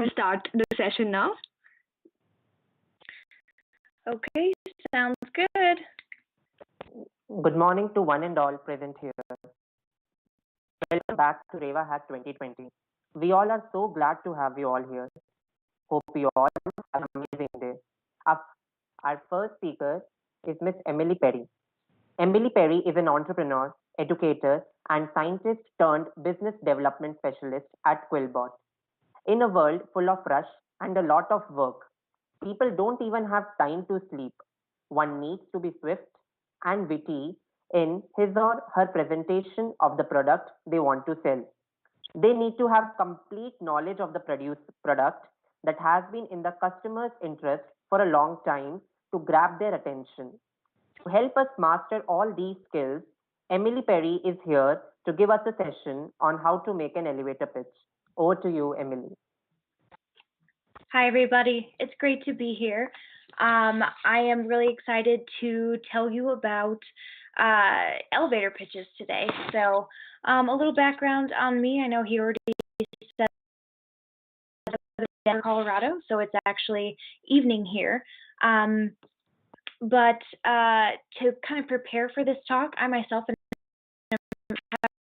We'll start the session now. Okay, sounds good. Good morning to one and all present here. Welcome back to REVA Hack 2020. We all are so glad to have you all here. Hope you all have an amazing day. Our first speaker is Miss Emily Perry. Emily Perry is an entrepreneur, educator, and scientist turned business development specialist at Quillbot. In a world full of rush and a lot of work, people don't even have time to sleep. One needs to be swift and witty in his or her presentation of the product they want to sell. They need to have complete knowledge of the product that has been in the customer's interest for a long time to grab their attention. To help us master all these skills, Emily Perry is here to give us a session on how to make an elevator pitch. Over to you, Emily. Hi, everybody. It's great to be here. I am really excited to tell you about elevator pitches today. So a little background on me. I know he already said Denver, Colorado, so it's actually evening here. But to kind of prepare for this talk, I myself am an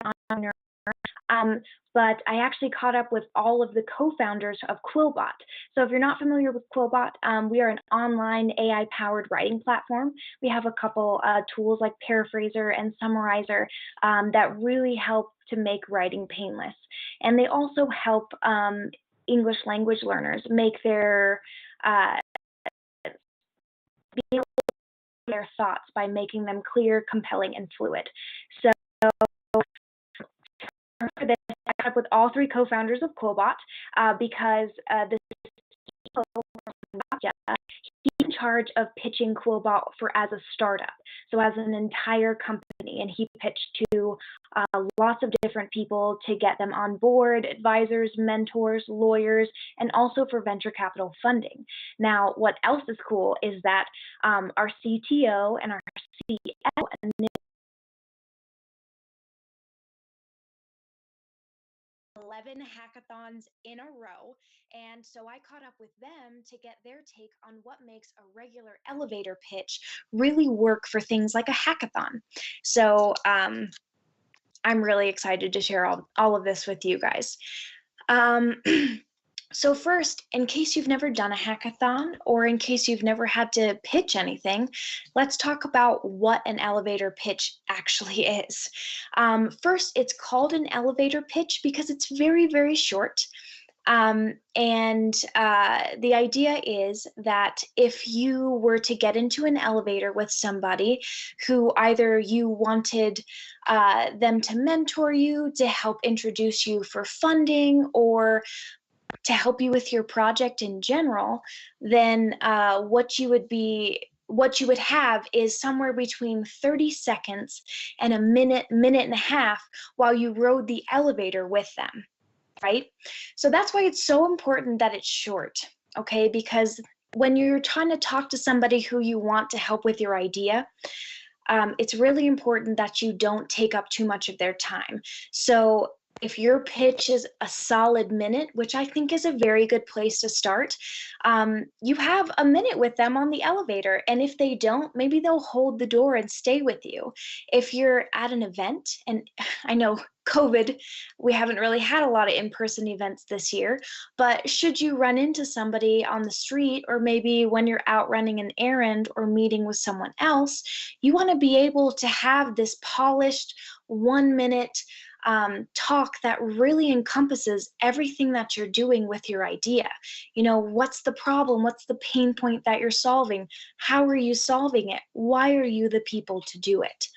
entrepreneur. But I actually caught up with all of the co-founders of Quillbot. So if you're not familiar with Quillbot, we are an online AI-powered writing platform. We have a couple tools like Paraphraser and Summarizer that really help to make writing painless. And they also help English language learners make their thoughts by making them clear, compelling, and fluid. So for this, I got up with all three co-founders of Quillbot because the he's in charge of pitching Quillbot as a startup, so as an entire company, and he pitched to lots of different people to get them on board, advisors, mentors, lawyers, and also for venture capital funding. Now, what else is cool is that our CTO and our CEO and 11 hackathons in a row, and so I caught up with them to get their take on what makes a regular elevator pitch really work for things like a hackathon. So I'm really excited to share all of this with you guys. So first, in case you've never done a hackathon or in case you've never had to pitch anything, let's talk about what an elevator pitch actually is. First, it's called an elevator pitch because it's very, very short. And the idea is that if you were to get into an elevator with somebody who either you wanted them to mentor you, to help introduce you for funding, or to help you with your project in general, then what you would have is somewhere between 30 seconds and a minute and a half while you rode the elevator with them, right? So that's why it's so important that it's short, okay? Because when you're trying to talk to somebody who you want to help with your idea, it's really important that you don't take up too much of their time. So if your pitch is a solid minute, which I think is a very good place to start, you have a minute with them on the elevator. And if they don't, maybe they'll hold the door and stay with you. If you're at an event, and I know COVID, we haven't really had a lot of in-person events this year, but should you run into somebody on the street, or maybe when you're out running an errand or meeting with someone else, you want to be able to have this polished 1 minute talk that really encompasses everything that you're doing with your idea. You know, what's the problem? What's the pain point that you're solving? How are you solving it? Why are you the people to do it?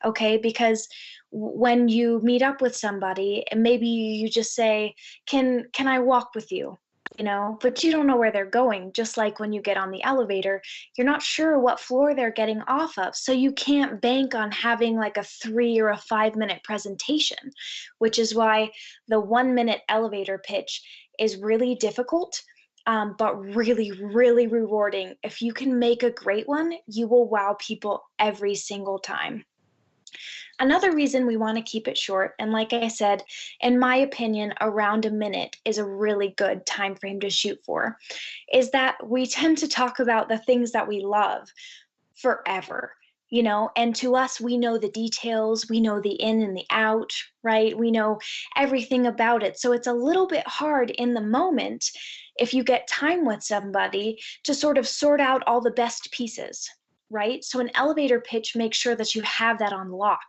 Okay, because when you meet up with somebody and maybe you just say, can I walk with you? You know, but you don't know where they're going. Just like when you get on the elevator, you're not sure what floor they're getting off of. So you can't bank on having like a 3 or a 5 minute presentation, which is why the 1 minute elevator pitch is really difficult, but really, really rewarding. If you can make a great one, you will wow people every single time. Another reason we want to keep it short, and like I said, in my opinion, around a minute is a really good time frame to shoot for, is that we tend to talk about the things that we love forever, and to us, we know the details, we know the in and the out, right? We know everything about it. So it's a little bit hard in the moment, if you get time with somebody, to sort of sort out all the best pieces. Right? So, an elevator pitch makes sure that you have that on lock,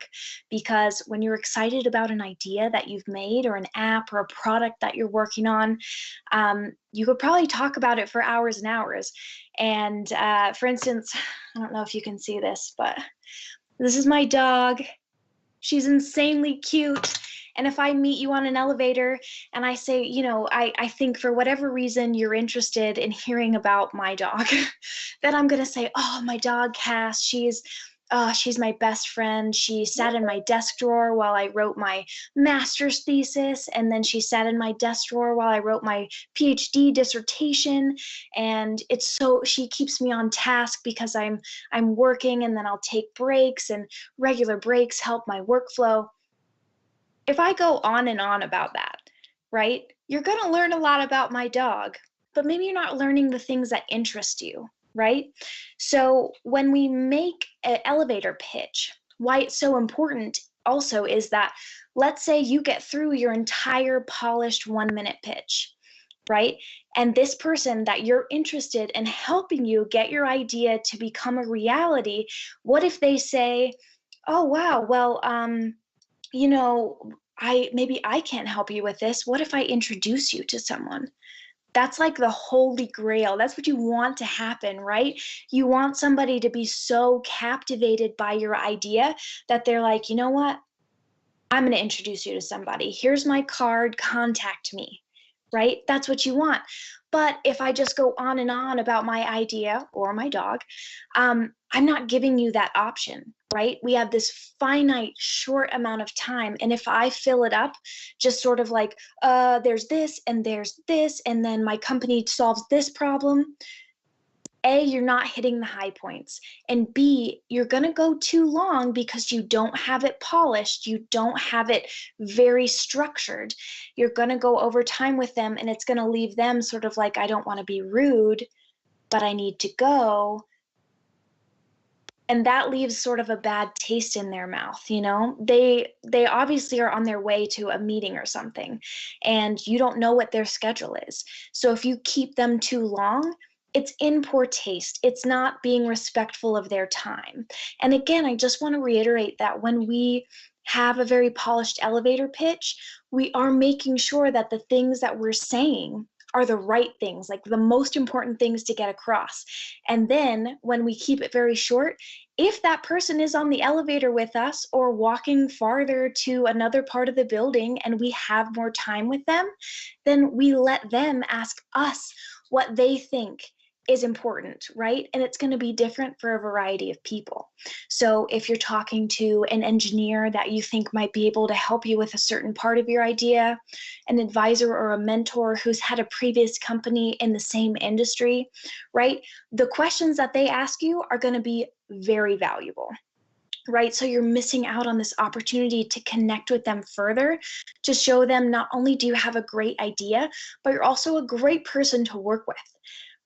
because when you're excited about an idea that you've made, or an app or a product that you're working on, you could probably talk about it for hours and hours. And for instance, I don't know if you can see this, but this is my dog. She's insanely cute. And if I meet you on an elevator and I say, I think for whatever reason you're interested in hearing about my dog, then I'm going to say, oh, my dog, Cass, she's my best friend. She sat in my desk drawer while I wrote my master's thesis. And then she sat in my desk drawer while I wrote my PhD dissertation. And she keeps me on task because I'm working, and then I'll take breaks, and regular breaks help my workflow. If I go on and on about that, right, you're going to learn a lot about my dog, but maybe you're not learning the things that interest you, right? So when we make an elevator pitch, why it's so important also is that, let's say you get through your entire polished 1 minute pitch, right? And this person that you're interested in helping you get your idea to become a reality, what if they say, oh, wow, well, you know, I can't help you with this. What if I introduce you to someone? That's like the holy grail. That's what you want to happen, right? You want somebody to be so captivated by your idea that they're like, you know what? I'm going to introduce you to somebody. Here's my card, contact me, right? That's what you want. But if I just go on and on about my idea or my dog, I'm not giving you that option, right? We have this finite, short amount of time. And if I fill it up, just sort of like, there's this and there's this, and then my company solves this problem, A, you're not hitting the high points. And B, you're going to go too long because you don't have it polished. You don't have it very structured. You're going to go over time with them, and it's going to leave them sort of like, I don't want to be rude, but I need to go. And that leaves sort of a bad taste in their mouth. They obviously are on their way to a meeting or something, and you don't know what their schedule is. So if you keep them too long, it's in poor taste. It's not being respectful of their time. And again, I just want to reiterate that when we have a very polished elevator pitch, we are making sure that the things that we're saying are the right things, like the most important things to get across. And then when we keep it very short, if that person is on the elevator with us or walking farther to another part of the building and we have more time with them, then we let them ask us what they think is important, right? And it's going to be different for a variety of people. So if you're talking to an engineer that you think might be able to help you with a certain part of your idea, an advisor or a mentor who's had a previous company in the same industry, right? The questions that they ask you are going to be very valuable. Right? So you're missing out on this opportunity to connect with them further, to show them not only do you have a great idea, but you're also a great person to work with,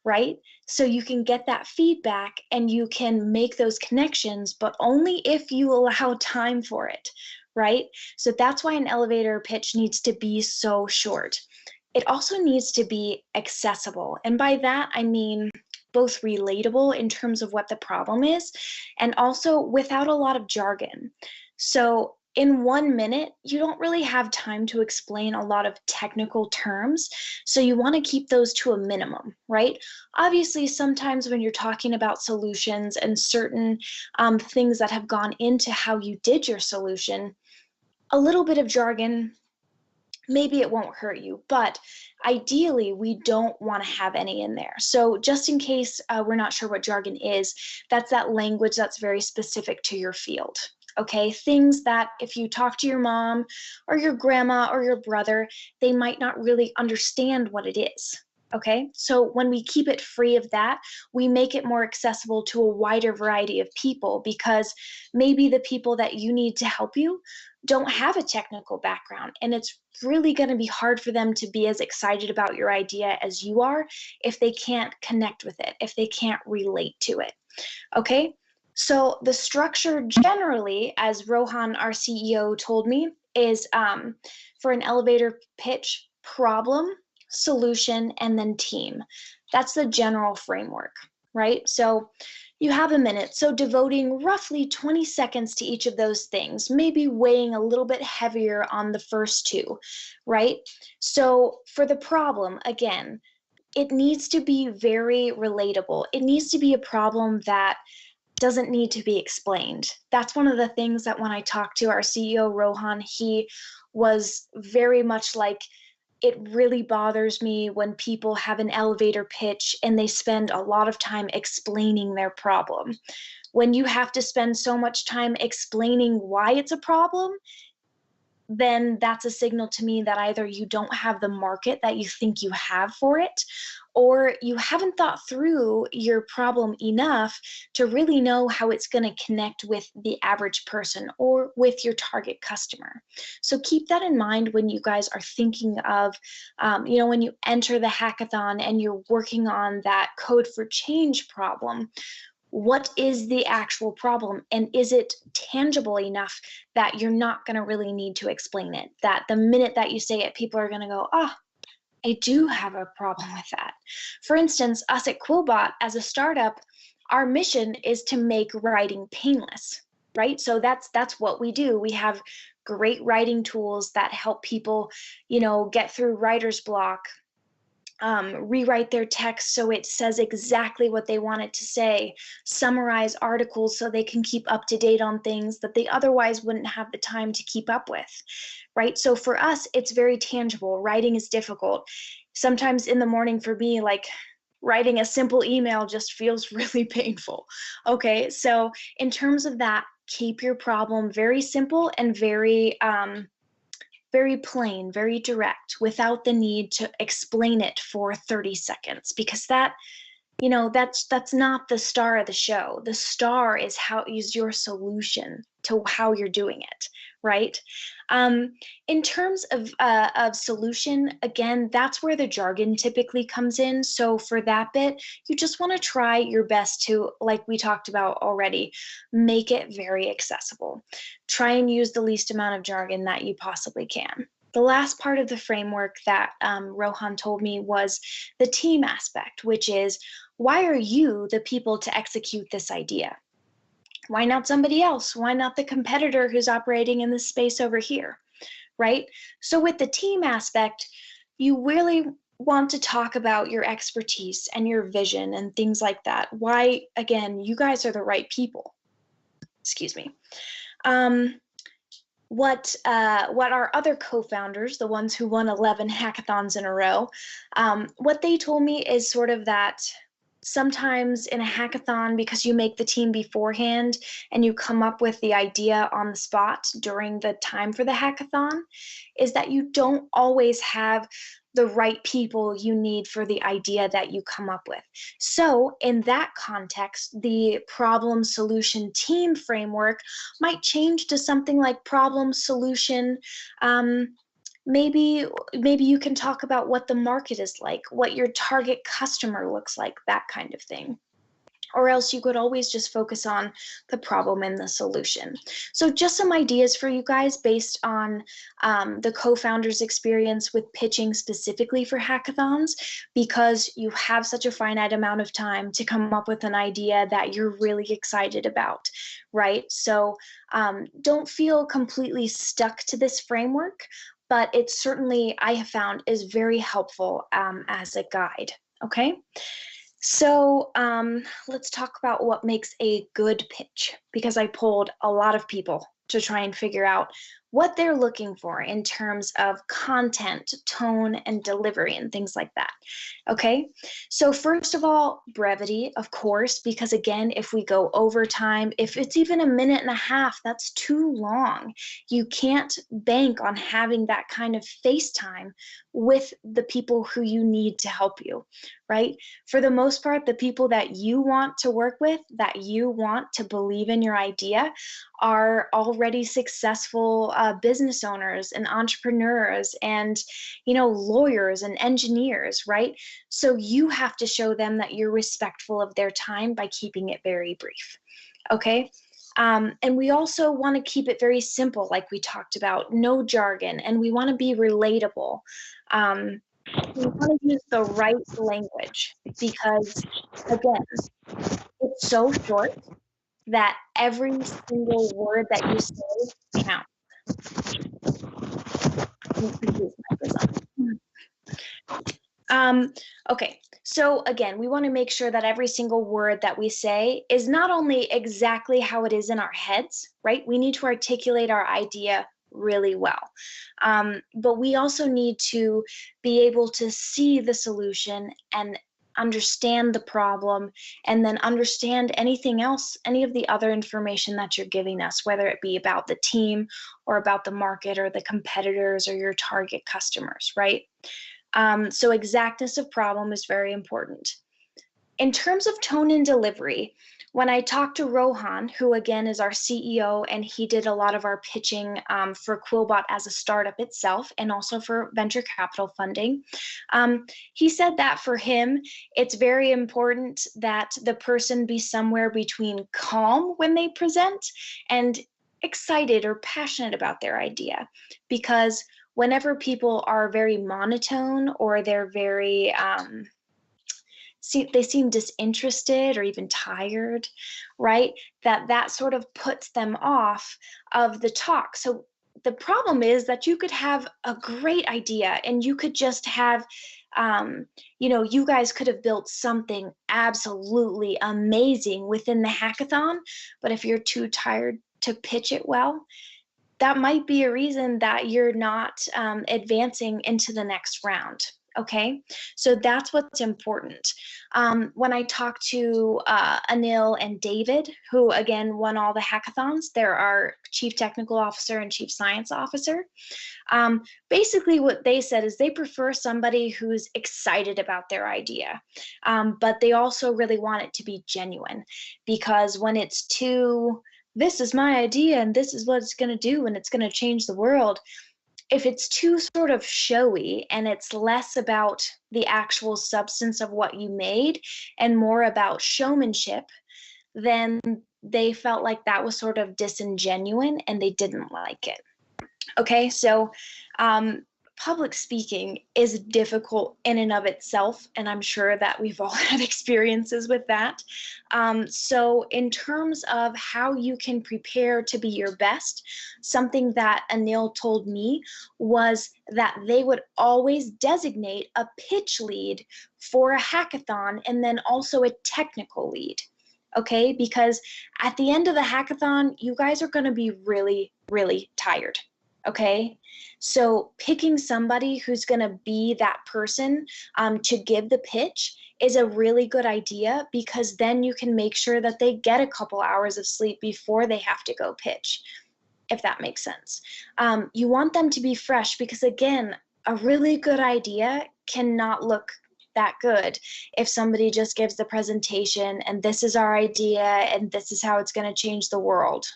right? So you can get that feedback and you can make those connections, but only if you allow time for it, right? So that's why an elevator pitch needs to be so short. It also needs to be accessible. And by that, I mean both relatable in terms of what the problem is, and also without a lot of jargon. So in 1 minute, you don't really have time to explain a lot of technical terms. So you want to keep those to a minimum, right? Obviously, sometimes when you're talking about solutions and certain things that have gone into how you did your solution, a little bit of jargon, maybe it won't hurt you, but ideally we don't want to have any in there. So just in case we're not sure what jargon is, that's that language that's very specific to your field. Okay, things that if you talk to your mom or your grandma or your brother, they might not really understand what it is. Okay, so when we keep it free of that, we make it more accessible to a wider variety of people because maybe the people that you need to help you don't have a technical background. And it's really going to be hard for them to be as excited about your idea as you are if they can't connect with it, if they can't relate to it. Okay, so the structure generally, as Rohan, our CEO, told me, is for an elevator pitch: problem, solution, and then team. That's the general framework, right? So you have a minute. So devoting roughly 20 seconds to each of those things, maybe weighing a little bit heavier on the first two, right? So for the problem, again, it needs to be very relatable. It needs to be a problem that doesn't need to be explained. That's one of the things that when I talked to our CEO, Rohan, he was very much like, it really bothers me when people have an elevator pitch and they spend a lot of time explaining their problem. When you have to spend so much time explaining why it's a problem, then that's a signal to me that either you don't have the market that you think you have for it, or you haven't thought through your problem enough to really know how it's going to connect with the average person or with your target customer. So keep that in mind when you guys are thinking of, when you enter the hackathon and you're working on that code for change problem. What is the actual problem, and is it tangible enough that you're not going to really need to explain it, that the minute that you say it, people are going to go, oh, I do have a problem with that. For instance, us at Quillbot as a startup, our mission is to make writing painless, right? So that's what we do. We have great writing tools that help people, get through writer's block, rewrite their text so it says exactly what they want it to say, summarize articles so they can keep up to date on things that they otherwise wouldn't have the time to keep up with, right? So for us, it's very tangible. Writing is difficult. Sometimes in the morning for me, like writing a simple email just feels really painful. Okay, so in terms of that, keep your problem very simple and very plain, very direct, without the need to explain it for 30 seconds, because that's not the star of the show. The star is your solution to how you're doing it, right? Um, in terms of solution, again, that's where the jargon typically comes in. So for that bit, you just want to try your best to, like we talked about already, make it very accessible. Try and use the least amount of jargon that you possibly can. The last part of the framework that Rohan told me was the team aspect, which is, why are you the people to execute this idea? Why not somebody else? Why not the competitor who's operating in this space over here, right? So with the team aspect, you really want to talk about your expertise and your vision and things like that. Why, again, you guys are the right people. Excuse me. Um, what our other co-founders, the ones who won 11 hackathons in a row, what they told me is sort of that sometimes in a hackathon, because you make the team beforehand and you come up with the idea on the spot during the time for the hackathon, is that you don't always have the right people you need for the idea that you come up with. So in that context, the problem solution team framework might change to something like problem solution. Maybe you can talk about what the market is like, what your target customer looks like, that kind of thing. Or else you could always just focus on the problem and the solution. So just some ideas for you guys based on the co-founder's experience with pitching specifically for hackathons, because you have such a finite amount of time to come up with an idea that you're really excited about, right? So don't feel completely stuck to this framework, but it certainly, I have found, is very helpful as a guide, okay? So let's talk about what makes a good pitch, because I polled a lot of people to try and figure out what they're looking for in terms of content, tone, and delivery, and things like that. Okay, so first of all, brevity, of course, because again, if we go overtime, if it's even a minute and a half, that's too long. You can't bank on having that kind of face time with the people who you need to help you, right? For the most part, the people that you want to work with, that you want to believe in your idea, are already successful business owners and entrepreneurs and lawyers and engineers, right? So you have to show them that you're respectful of their time by keeping it very brief. Okay. And we also want to keep it very simple, like we talked about, no jargon, and we want to be relatable. We want to use the right language because, again, it's so short that every single word that you say counts. Okay, so again, we want to make sure that every single word that we say is not only exactly how it is in our heads, right? We need to articulate our idea really well. But we also need to be able to see the solution and understand the problem, and then understand anything else, any of the other information that you're giving us, whether it be about the team or about the market or the competitors or your target customers, right? So exactness of problem is very important. In terms of tone and delivery, when I talked to Rohan, who again is our CEO, and he did a lot of our pitching for Quillbot as a startup itself and also for venture capital funding, he said that for him, it's very important that the person be somewhere between calm when they present and excited or passionate about their idea. Because whenever people are very monotone or they're very they seem disinterested or even tired, right? That sort of puts them off of the talk. So the problem is that you could have a great idea and you could just have you guys could have built something absolutely amazing within the hackathon, but if you're too tired to pitch it well, that might be a reason that you're not advancing into the next round. Okay, so that's what's important. When I talk to Anil and David, who again won all the hackathons, they're our chief technical officer and chief science officer. Basically, what they said is they prefer somebody who's excited about their idea, but they also really want it to be genuine, because when it's too, this is my idea and this is what it's going to do and it's going to change the world, if it's too sort of showy and it's less about the actual substance of what you made and more about showmanship, then they felt like that was sort of disingenuous and they didn't like it. Okay, so public speaking is difficult in and of itself, and I'm sure that we've all had experiences with that. So in terms of how you can prepare to be your best, something that Anil told me was that they would always designate a pitch lead for a hackathon and then also a technical lead. Okay, because at the end of the hackathon, you guys are going to be really, really tired. Okay, so picking somebody who's going to be that person to give the pitch is a really good idea, because then you can make sure that they get a couple hours of sleep before they have to go pitch, if that makes sense. You want them to be fresh, because again, a really good idea cannot look that good if somebody just gives the presentation and this is our idea and this is how it's going to change the world.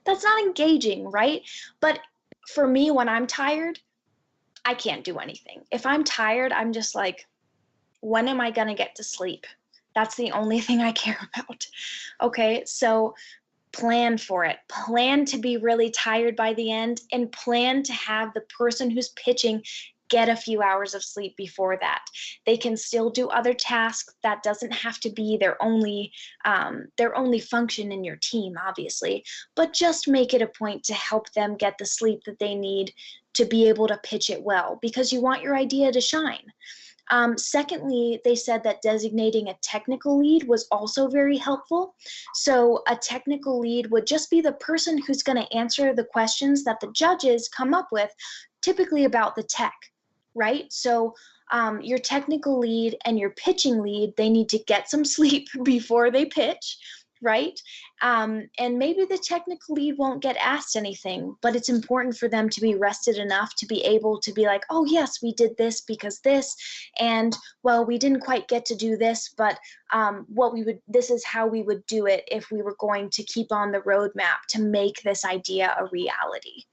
That's not engaging, right? But for me, when I'm tired, I can't do anything. If I'm tired, I'm just like, when am I going to get to sleep? That's the only thing I care about. Okay, so plan for it. Plan to be really tired by the end, and plan to have the person who's pitching get a few hours of sleep before that. They can still do other tasks. That doesn't have to be their only function in your team, obviously, but just make it a point to help them get the sleep that they need to be able to pitch it well, because you want your idea to shine. Secondly, they said that designating a technical lead was also very helpful. So a technical lead would just be the person who's going to answer the questions that the judges come up with, typically about the tech, right? So your technical lead and your pitching lead, they need to get some sleep before they pitch, right? And maybe the technical lead won't get asked anything, but it's important for them to be rested enough to be able to be like, oh yes, we did this because this, and well, we didn't quite get to do this, but this is how we would do it if we were going to keep on the roadmap to make this idea a reality.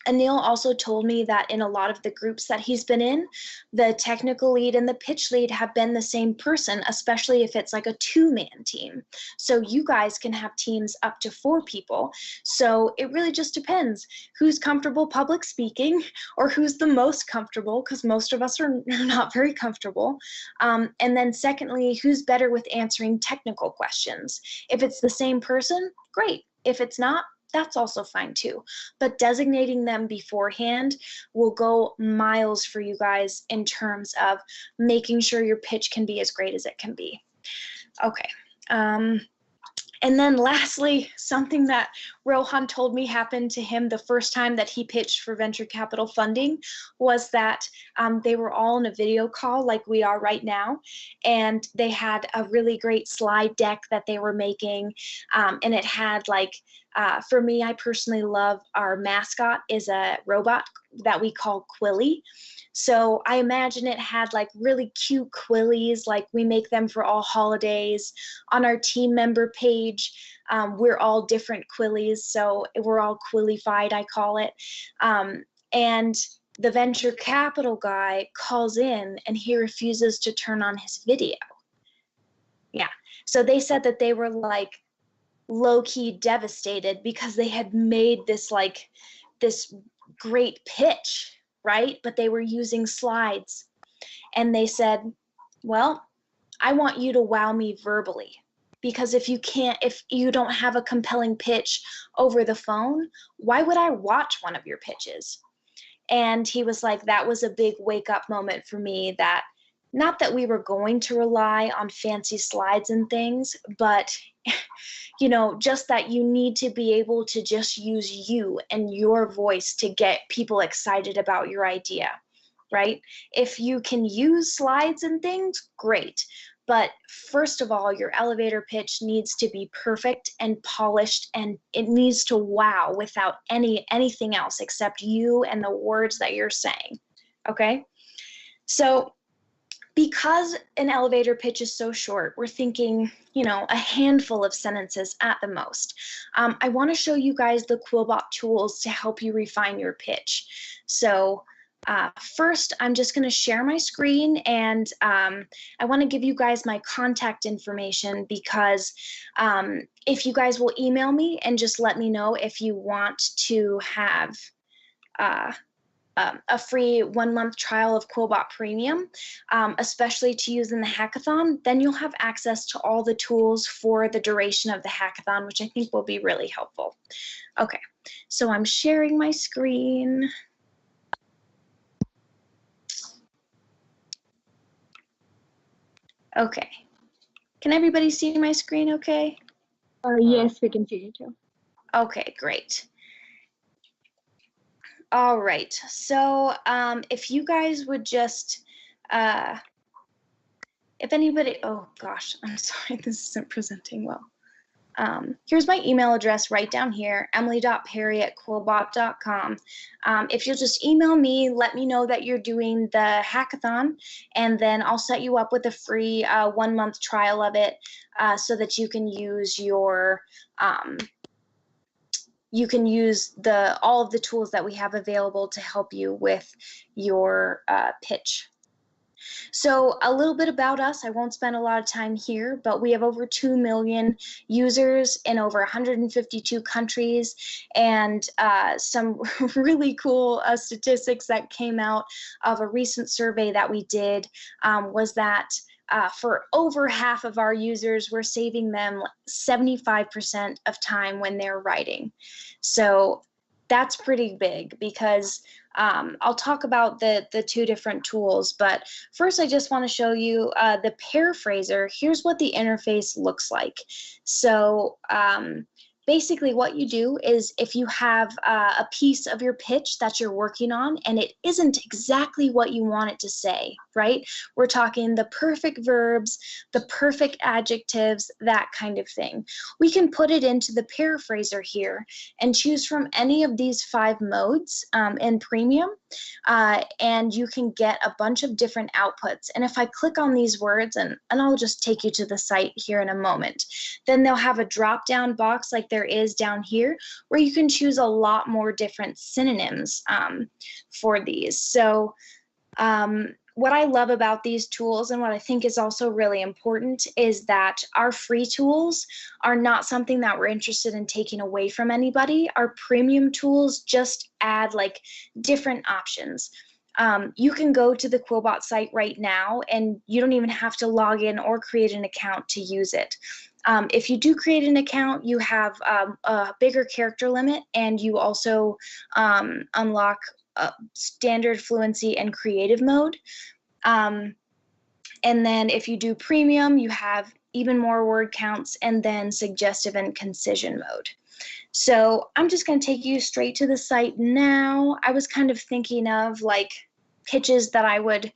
Anil also told me that in a lot of the groups that he's been in, the technical lead and the pitch lead have been the same person, especially if it's like a two-man team. So you guys can have teams up to 4 people. So it really just depends who's comfortable public speaking or who's the most comfortable, because most of us are not very comfortable. And then secondly, who's better with answering technical questions. If it's the same person, great. If it's not, that's also fine too. But designating them beforehand will go miles for you guys in terms of making sure your pitch can be as great as it can be. Okay. And then lastly, something that Rohan told me happened to him the first time that he pitched for venture capital funding was that they were all in a video call like we are right now. And they had a really great slide deck that they were making. And it had like, for me, I personally love our mascot is a robot that we call Quilly. So I imagine it had like really cute quillies, like we make them for all holidays. On our team member page, we're all different quillies, so we're all quillified, I call it. And the venture capital guy calls in and he refuses to turn on his video. Yeah, so they said that they were like low-key devastated because they had made this great pitch, right? But they were using slides. And they said, well, I want you to wow me verbally, because if you don't have a compelling pitch over the phone, why would I watch one of your pitches? And he was like, that was a big wake up moment for me, that not that we were going to rely on fancy slides and things, but just that you need to be able to just use you and your voice to get people excited about your idea, right? If you can use slides and things, great. But first of all, your elevator pitch needs to be perfect and polished, and it needs to wow without anything else except you and the words that you're saying, okay? So because an elevator pitch is so short, we're thinking, a handful of sentences at the most. I want to show you guys the Quillbot tools to help you refine your pitch. So first, I'm just going to share my screen, and I want to give you guys my contact information, because if you guys will email me and just let me know if you want to have a free 1-month trial of Quillbot Premium, especially to use in the hackathon, then you'll have access to all the tools for the duration of the hackathon, which I think will be really helpful. Okay, so I'm sharing my screen. Okay, can everybody see my screen okay? Yes, we can see you too. Okay, great. All right, so if you guys would just, if anybody, oh gosh, I'm sorry, this isn't presenting well. Here's my email address right down here, emily.perry@quillbot.com. If you'll just email me, let me know that you're doing the hackathon, and then I'll set you up with a free 1-month trial of it, so that you can use your all of the tools that we have available to help you with your pitch. So a little bit about us. I won't spend a lot of time here, but we have over 2 million users in over 152 countries, and some really cool statistics that came out of a recent survey that we did was that for over half of our users, we're saving them 75% of time when they're writing. So that's pretty big, because I'll talk about the two different tools, but first I just want to show you the paraphraser. Here's what the interface looks like. So basically what you do is if you have a piece of your pitch that you're working on and it isn't exactly what you want it to say, right? We're talking the perfect verbs, the perfect adjectives, that kind of thing. We can put it into the paraphraser here and choose from any of these 5 modes in Premium, and you can get a bunch of different outputs. And if I click on these words, and I'll just take you to the site here in a moment, then they'll have a drop-down box like there is down here where you can choose a lot more different synonyms for these. So what I love about these tools and what I think is also really important is that our free tools are not something that we're interested in taking away from anybody. Our premium tools just add like different options. You can go to the Quillbot site right now and you don't even have to log in or create an account to use it. If you do create an account, you have a bigger character limit, and you also unlock standard, fluency, and creative mode. And then if you do premium, you have even more word counts, and then suggestive and concision mode. So I'm just going to take you straight to the site now. I was kind of thinking of like pitches that I would,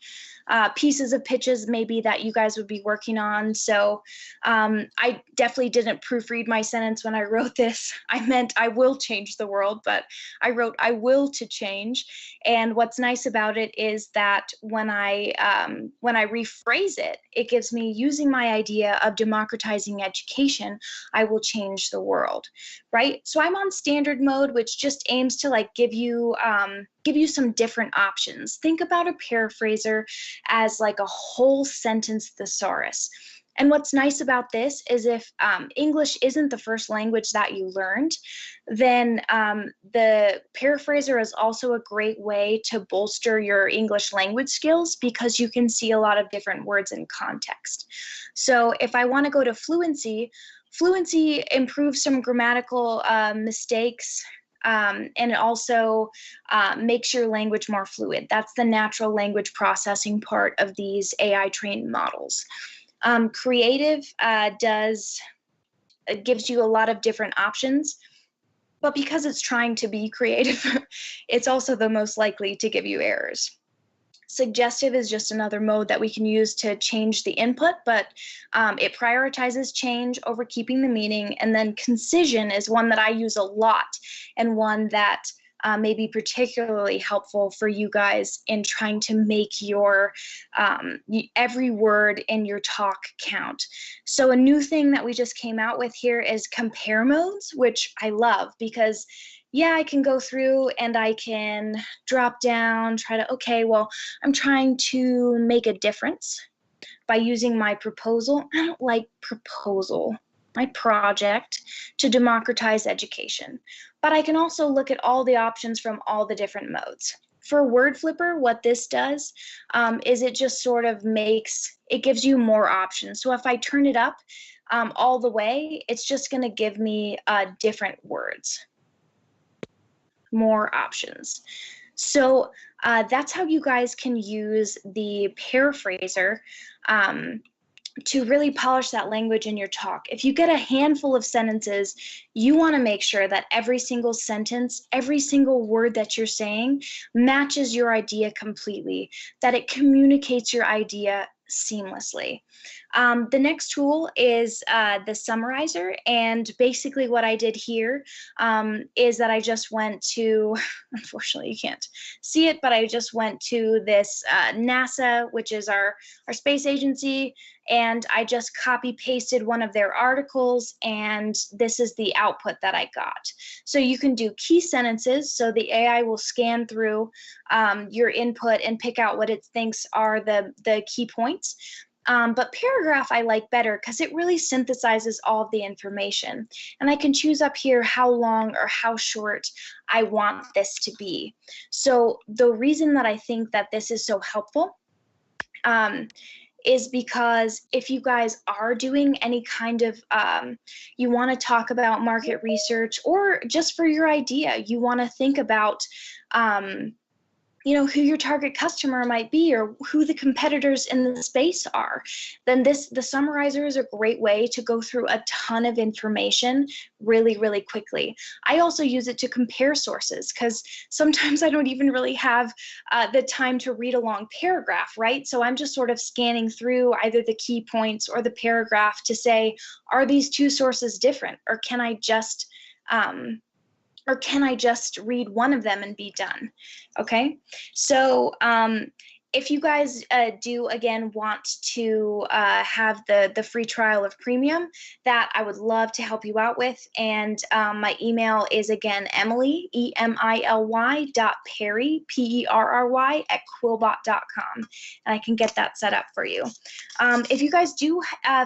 pieces of pitches maybe that you guys would be working on. So I definitely didn't proofread my sentence when I wrote this. I meant I will change the world, but I wrote I will to change. And what's nice about it is that when I rephrase it, it gives me, using my idea of democratizing education, I will change the world, right? So I'm on standard mode, which just aims to like give you some different options. Think about a paraphraser as like a whole sentence thesaurus. And what's nice about this is if English isn't the first language that you learned, then the paraphraser is also a great way to bolster your English language skills because you can see a lot of different words in context. So if I want to go to fluency, fluency improves some grammatical mistakes, and it also makes your language more fluid. That's the natural language processing part of these AI trained models. Creative gives you a lot of different options, but because it's trying to be creative, it's also the most likely to give you errors. Suggestive is just another mode that we can use to change the input, but it prioritizes change over keeping the meaning. And then concision is one that I use a lot, and one that may be particularly helpful for you guys in trying to make your every word in your talk count. So a new thing that we just came out with here is compare modes, which I love because yeah, I can go through and I can drop down, try to, okay, well, I'm trying to make a difference by using my proposal. I don't like proposal, my project to democratize education. But I can also look at all the options from all the different modes. For Word Flipper, what this does is it just sort of it gives you more options. So if I turn it up all the way, it's just going to give me different words. More options. So that's how you guys can use the paraphraser to really polish that language in your talk. If you get a handful of sentences, you want to make sure that every single sentence, every single word that you're saying matches your idea completely, that it communicates your idea seamlessly. The next tool is the summarizer, and basically what I did here is that I just went to, unfortunately you can't see it, but I just went to this NASA, which is our space agency, and I just copy pasted one of their articles, and this is the output that I got. So you can do key sentences, so the AI will scan through your input and pick out what it thinks are the key points. But paragraph I like better because it really synthesizes all of the information. And I can choose up here how long or how short I want this to be. So the reason that I think that this is so helpful is because if you guys are doing any kind of, you want to talk about market research, or just for your idea, you want to think about who your target customer might be or who the competitors in the space are, then the summarizer is a great way to go through a ton of information really, really quickly. I also use it to compare sources because sometimes I don't even really have the time to read a long paragraph, right? So I'm just sort of scanning through either the key points or the paragraph to say, are these two sources different, or can I just read one of them and be done? Okay, so if you guys do again want to have the free trial of Premium, that I would love to help you out with. And my email is again Emily, EMILY.Perry, PERRY @quillbot.com, and I can get that set up for you. If you guys do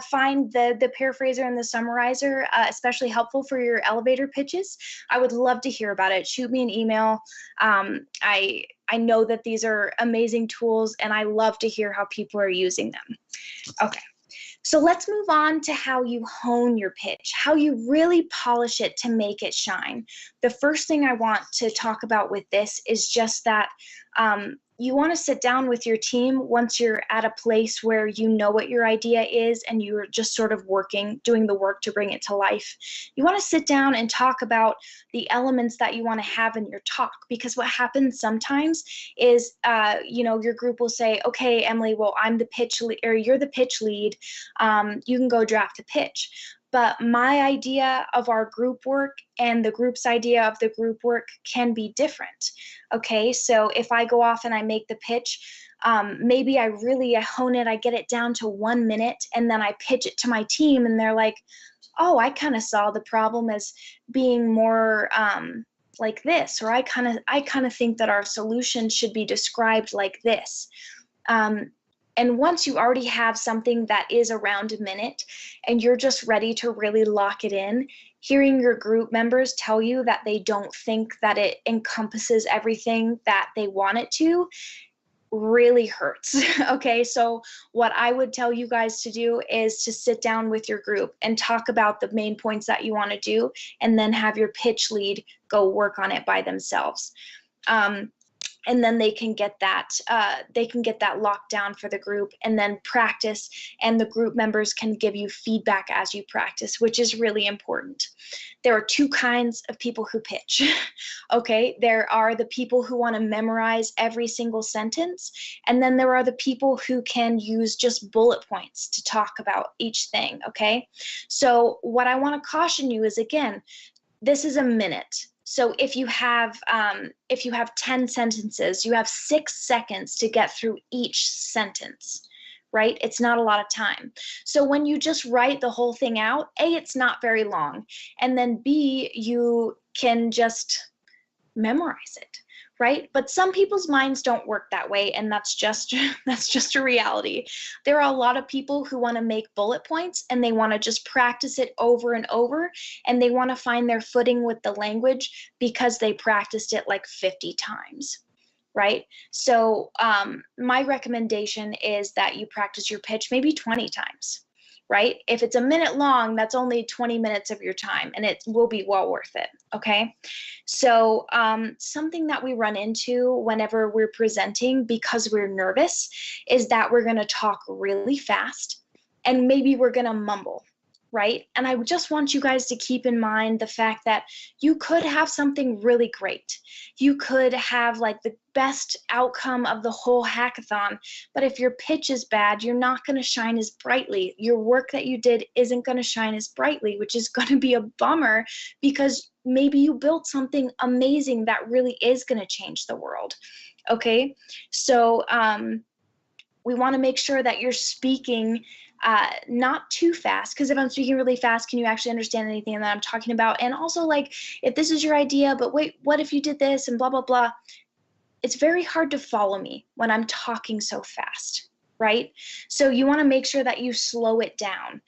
find the paraphraser and the summarizer especially helpful for your elevator pitches, I would love to hear about it. Shoot me an email. I know that these are amazing tools, and I love to hear how people are using them. Okay, so let's move on to how you hone your pitch, how you really polish it to make it shine. The first thing I want to talk about with this is just that you want to sit down with your team once you're at a place where you know what your idea is and you're just sort of doing the work to bring it to life. You want to sit down and talk about the elements that you want to have in your talk, because what happens sometimes is, your group will say, okay, Emily, well, I'm the pitch lead, or you're the pitch lead. You can go draft a pitch. But my idea of our group work and the group's idea of the group work can be different. Okay, so if I go off and I make the pitch, maybe I hone it, I get it down to 1 minute, and then I pitch it to my team, and they're like, oh, I kind of saw the problem as being more like this, or I kind of think that our solution should be described like this. And once you already have something that is around a minute and you're just ready to really lock it in, hearing your group members tell you that they don't think that it encompasses everything that they want it to really hurts. Okay, so what I would tell you guys to do is to sit down with your group and talk about the main points that you want to do, and then have your pitch lead go work on it by themselves. And then they can get that locked down for the group, and then practice, and the group members can give you feedback as you practice, which is really important. There are two kinds of people who pitch. Okay, there are the people who want to memorize every single sentence, and then there are the people who can use just bullet points to talk about each thing. Okay, so what I want to caution you is, again, this is a minute. So if you have 10 sentences, you have 6 seconds to get through each sentence, right? It's not a lot of time. So when you just write the whole thing out, A, it's not very long, and then B, you can just memorize it, right? But some people's minds don't work that way, and that's just a reality. There are a lot of people who want to make bullet points, and they want to just practice it over and over, and they want to find their footing with the language because they practiced it like 50 times. Right? So my recommendation is that you practice your pitch maybe 20 times. Right? If it's a minute long, that's only 20 minutes of your time, and it will be well worth it. Okay. So something that we run into whenever we're presenting because we're nervous is that we're going to talk really fast, and maybe we're going to mumble. Right? And I just want you guys to keep in mind the fact that you could have something really great. You could have like the best outcome of the whole hackathon, but if your pitch is bad, you're not going to shine as brightly. Your work that you did isn't going to shine as brightly, which is going to be a bummer, because maybe you built something amazing that really is going to change the world. Okay? So we want to make sure that you're speaking not too fast, because if I'm speaking really fast, can you actually understand anything that I'm talking about? And also, like, if this is your idea, but wait, what if you did this and blah, blah, blah? It's very hard to follow me when I'm talking so fast, right? So you want to make sure that you slow it down.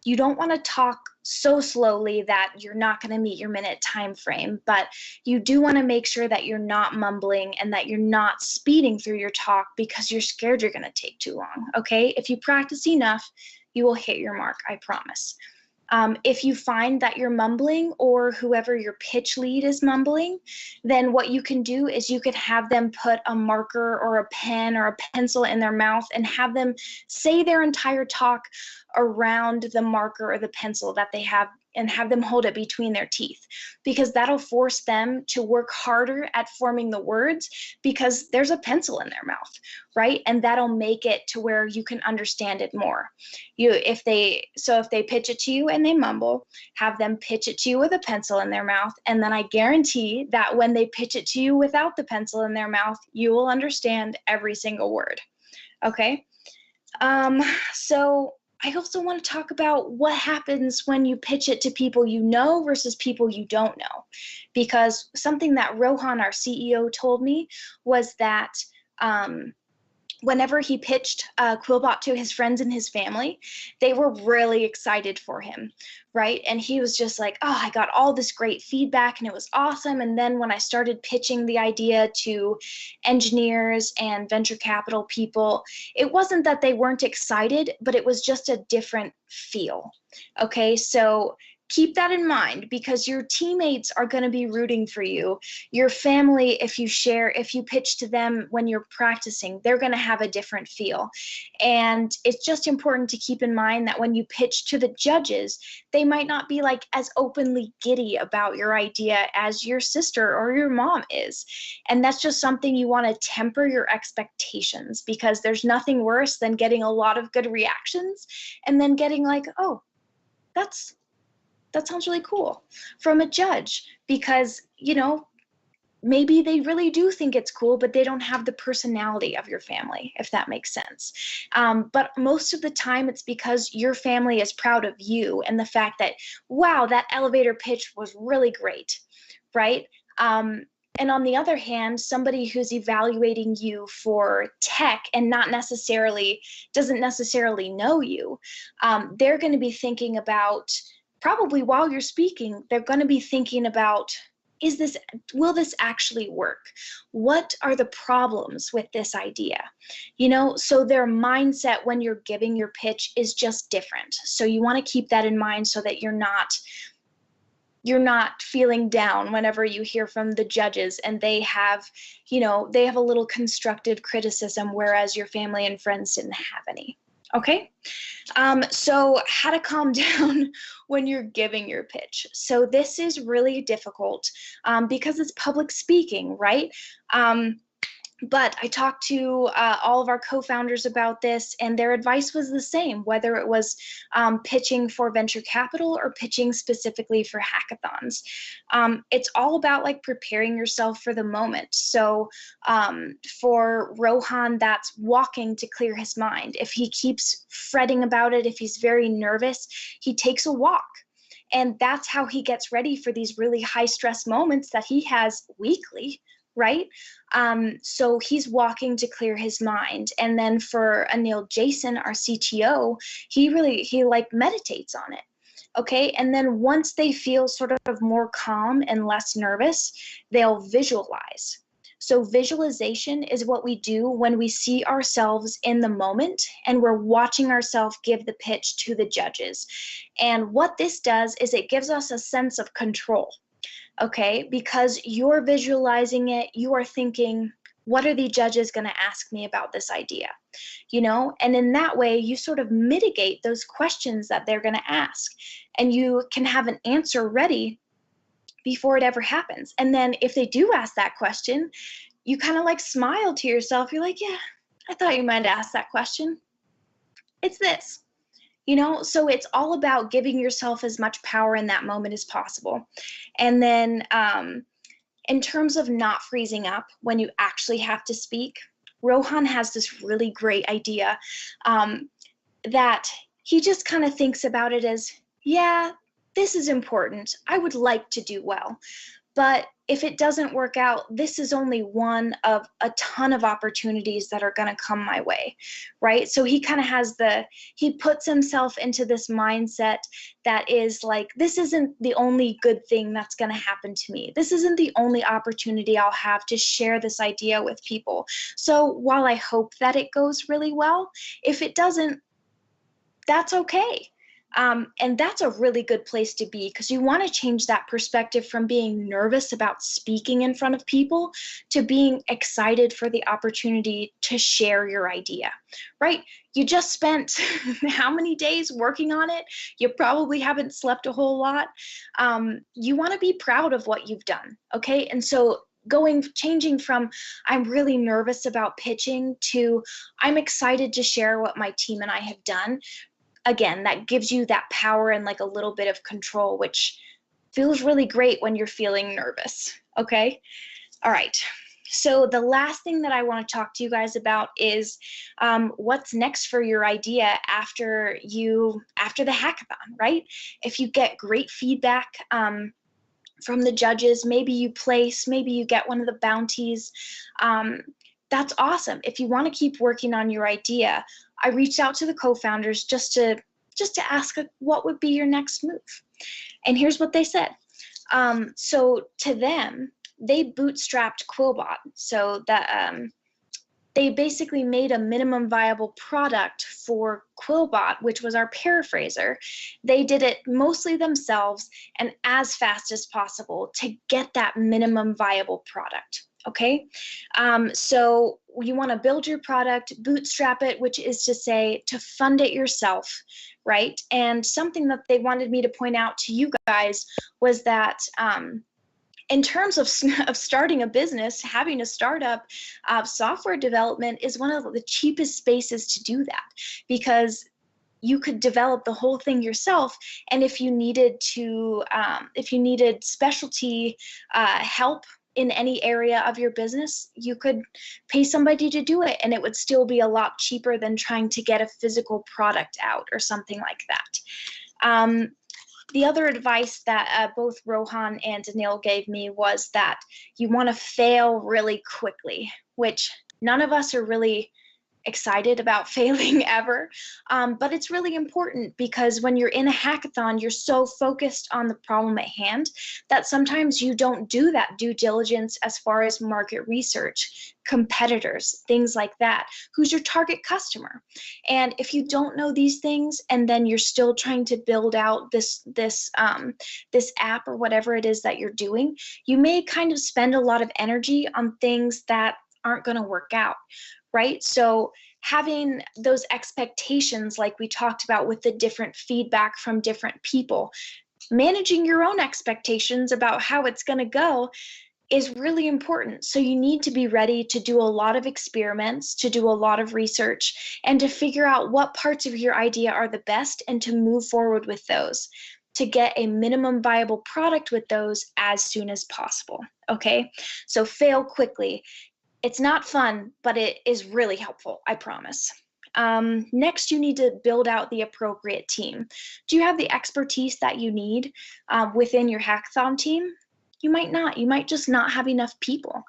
You don't want to talk so slowly that you're not going to meet your minute time frame, but you do want to make sure that you're not mumbling and that you're not speeding through your talk because you're scared you're going to take too long. Okay, if you practice enough, you will hit your mark, I promise. If you find that you're mumbling or whoever your pitch lead is mumbling, then what you can do is you could have them put a marker or a pen or a pencil in their mouth and have them say their entire talk around the marker or the pencil that they have, and have them hold it between their teeth, because that'll force them to work harder at forming the words because there's a pencil in their mouth, right? And that'll make it to where you can understand it more. If they pitch it to you and they mumble, have them pitch it to you with a pencil in their mouth, and then I guarantee that when they pitch it to you without the pencil in their mouth, you will understand every single word. Okay? So I also want to talk about what happens when you pitch it to people you know versus people you don't know. Because something that Rohan, our CEO, told me was that whenever he pitched Quillbot to his friends and his family, they were really excited for him, right? And he was just like, oh, I got all this great feedback and it was awesome. And then when I started pitching the idea to engineers and venture capital people, it wasn't that they weren't excited, but it was just a different feel. Okay, so keep that in mind, because your teammates are going to be rooting for you. Your family, if you pitch to them when you're practicing, they're going to have a different feel. And it's just important to keep in mind that when you pitch to the judges, they might not be like as openly giddy about your idea as your sister or your mom is. And that's just something you want to temper your expectations, because there's nothing worse than getting a lot of good reactions and then getting like, oh, that sounds really cool from a judge, because, maybe they really do think it's cool, but they don't have the personality of your family, if that makes sense. But most of the time it's because your family is proud of you and the fact that, wow, that elevator pitch was really great, right? And on the other hand, somebody who's evaluating you for tech and doesn't necessarily know you, they're going to be thinking about, probably while you're speaking, they're going to be thinking about, will this actually work? What are the problems with this idea? So their mindset when you're giving your pitch is just different. So you want to keep that in mind so that you're not feeling down whenever you hear from the judges and they have a little constructive criticism, whereas your family and friends didn't have any. Okay, so how to calm down when you're giving your pitch. So this is really difficult because it's public speaking, right? But I talked to all of our co-founders about this, and their advice was the same, whether it was pitching for venture capital or pitching specifically for hackathons. It's all about like preparing yourself for the moment. So for Rohan, that's walking to clear his mind. If he keeps fretting about it, if he's very nervous, he takes a walk. And that's how he gets ready for these really high stress moments that he has weekly, right? So he's walking to clear his mind. And then for Anil Jason, our CTO, he like meditates on it. Okay, and then once they feel sort of more calm and less nervous, they'll visualize. So visualization is what we do when we see ourselves in the moment and we're watching ourselves give the pitch to the judges. And what this does is it gives us a sense of control. Okay, because you're visualizing it, you are thinking, what are the judges going to ask me about this idea? And in that way, you sort of mitigate those questions that they're going to ask, and you can have an answer ready before it ever happens. And then if they do ask that question, you kind of like smile to yourself. You're like, yeah, I thought you might ask that question. It's this. So it's all about giving yourself as much power in that moment as possible. And then in terms of not freezing up when you actually have to speak, Rohan has this really great idea that he just kind of thinks about it as, yeah, this is important. I would like to do well. But if it doesn't work out, this is only one of a ton of opportunities that are going to come my way, right? So he kind of he puts himself into this mindset that is like, this isn't the only good thing that's going to happen to me. This isn't the only opportunity I'll have to share this idea with people. So while I hope that it goes really well, if it doesn't, that's okay. And that's a really good place to be, because you want to change that perspective from being nervous about speaking in front of people to being excited for the opportunity to share your idea, right? You just spent how many days working on it? You probably haven't slept a whole lot. You want to be proud of what you've done, okay? And so changing from I'm really nervous about pitching to I'm excited to share what my team and I have done. Again, that gives you that power and like a little bit of control, which feels really great when you're feeling nervous, okay? All right. So the last thing that I want to talk to you guys about is what's next for your idea after the hackathon, right? If you get great feedback from the judges, maybe you place, maybe you get one of the bounties. That's awesome. If you want to keep working on your idea, I reached out to the co-founders just to ask what would be your next move. And here's what they said. So to them, they bootstrapped Quillbot. So that they basically made a minimum viable product for Quillbot, which was our paraphraser. They did it mostly themselves and as fast as possible to get that minimum viable product. Okay, so you want to build your product, bootstrap it, which is to say to fund it yourself, right? And something that they wanted me to point out to you guys was that in terms of starting a business, having a startup, software development is one of the cheapest spaces to do that, because you could develop the whole thing yourself. And if you needed specialty help in any area of your business, you could pay somebody to do it, and it would still be a lot cheaper than trying to get a physical product out or something like that. The other advice that both Rohan and Daniil gave me was that you want to fail really quickly, which none of us are really excited about failing ever, but it's really important, because when you're in a hackathon, you're so focused on the problem at hand that sometimes you don't do that due diligence as far as market research, competitors, things like that. Who's your target customer? And if you don't know these things, and then you're still trying to build out this app or whatever it is that you're doing, you may kind of spend a lot of energy on things that aren't going to work out, right? So having those expectations, like we talked about with the different feedback from different people, managing your own expectations about how it's going to go is really important. So you need to be ready to do a lot of experiments, to do a lot of research, and to figure out what parts of your idea are the best and to move forward with those, to get a minimum viable product with those as soon as possible, okay? So fail quickly. It's not fun, but it is really helpful, I promise. Next, you need to build out the appropriate team. Do you have the expertise that you need within your hackathon team? You might not. You might just not have enough people.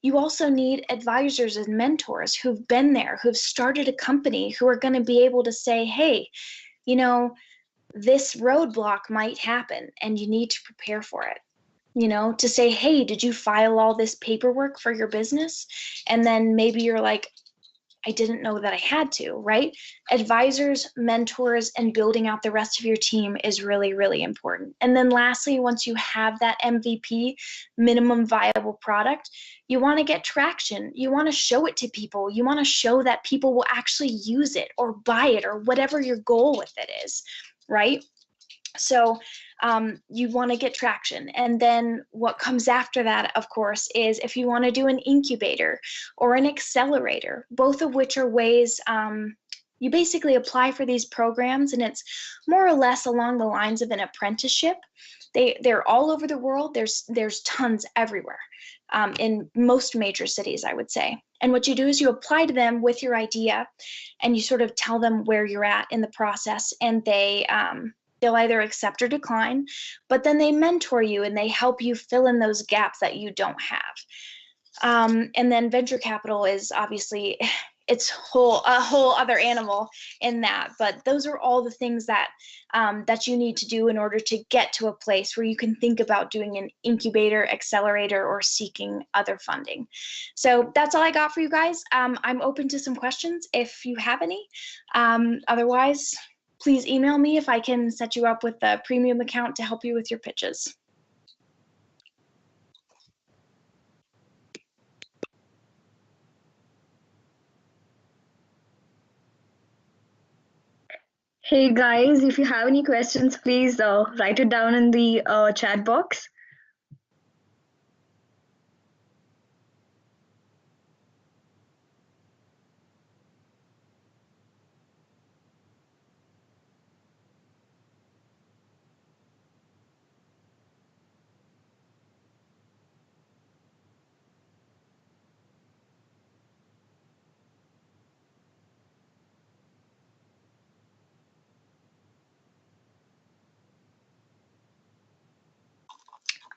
You also need advisors and mentors who've been there, who've started a company, who are going to be able to say, hey, you know, this roadblock might happen and you need to prepare for it. You know, to say, hey, did you file all this paperwork for your business? And then maybe you're like, I didn't know that I had to, right? Advisors, mentors, and building out the rest of your team is really, really important. And then lastly, once you have that MVP, minimum viable product, you want to get traction. You want to show it to people. You want to show that people will actually use it or buy it or whatever your goal with it is, right? So you want to get traction. And then what comes after that, of course, is if you want to do an incubator or an accelerator, both of which are ways you basically apply for these programs, and it's more or less along the lines of an apprenticeship. They're all over the world. There's tons everywhere in most major cities, I would say. And what you do is you apply to them with your idea, and you sort of tell them where you're at in the process, and they'll either accept or decline, but then they mentor you and they help you fill in those gaps that you don't have. And then venture capital is obviously, it's a whole other animal in that, but those are all the things that that you need to do in order to get to a place where you can think about doing an incubator, accelerator, or seeking other funding. So that's all I got for you guys. I'm open to some questions if you have any. Otherwise, please email me if I can set you up with a premium account to help you with your pitches. Hey guys, if you have any questions, please write it down in the chat box.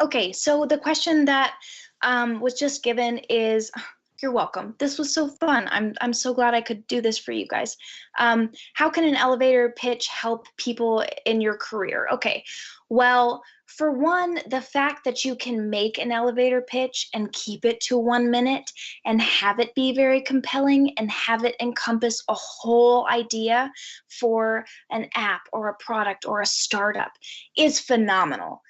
Okay, so the question that was just given is, you're welcome. This was so fun. I'm so glad I could do this for you guys. How can an elevator pitch help people in your career? Okay, well, for one, the fact that you can make an elevator pitch and keep it to 1 minute and have it be very compelling and have it encompass a whole idea for an app or a product or a startup is phenomenal.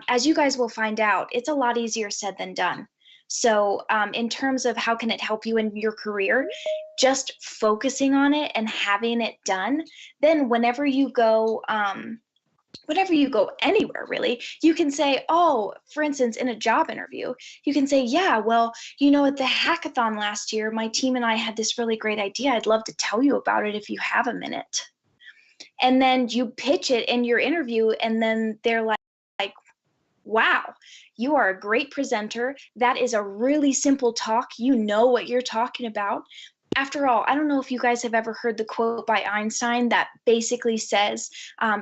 As you guys will find out, it's a lot easier said than done. So in terms of how can it help you in your career, just focusing on it and having it done, then whenever you go anywhere really, you can say, oh, for instance, in a job interview, you can say, yeah, well, you know, at the hackathon last year, my team and I had this really great idea. I'd love to tell you about it if you have a minute. And then you pitch it in your interview, and then they're like, wow, you are a great presenter. That is a really simple talk. You know what you're talking about. After all, I don't know if you guys have ever heard the quote by Einstein that basically says,